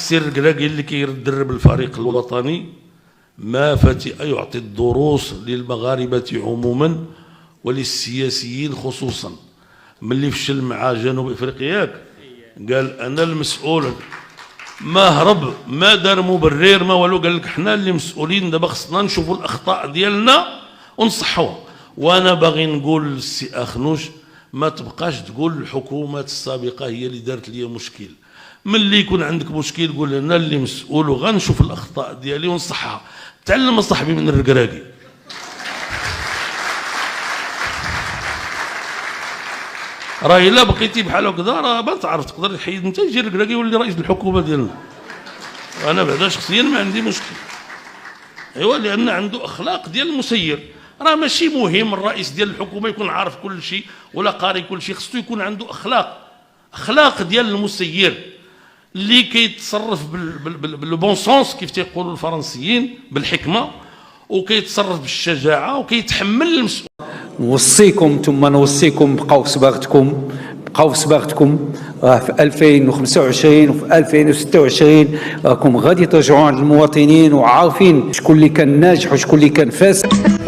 السي الركراكي اللي كيدرب الفريق الوطني ما فتئ يعطي الدروس للمغاربة عموما وللسياسيين خصوصا. ملي فشل مع جنوب افريقيا قال انا المسؤول، ما هرب ما دار مبرر ما والو، قال لك حنا اللي مسؤولين دابا خصنا نشوفوا الاخطاء ديالنا ونصحوها. وانا باغي نقول للسي اخنوش ما تبقاش تقول الحكومات السابقه هي اللي دارت لي مشكل. ملي يكون عندك مشكل قول انا اللي مسؤول وغنشوف الاخطاء ديالي ونصحها. تعلم اصاحبي من الركراكي. راه الا بقيتي بحال هكذا راه ما تعرف تقدر تحيد انت يجي الركراكي يولي رئيس الحكومه ديالنا. انا بعدا شخصيا ما عندي مشكل. ايوا لان عنده اخلاق ديال المسير. راه ماشي مهم الرئيس ديال الحكومه يكون عارف كل شيء ولا قاري كل شيء، خصو يكون عنده اخلاق ديال المسير اللي كيتصرف بالبون سونس كيف تيقولوا الفرنسيين، بالحكمه، وكيتصرف بالشجاعه وكيتحمل المسؤوليه. نوصيكم ثم نوصيكم بقاو في صباغتكم، بقاو في صباغتكم. في 2025 وفي 2026 راكم غادي ترجعوا عند المواطنين وعارفين شكون اللي كان ناجح وشكون اللي كان فاسد.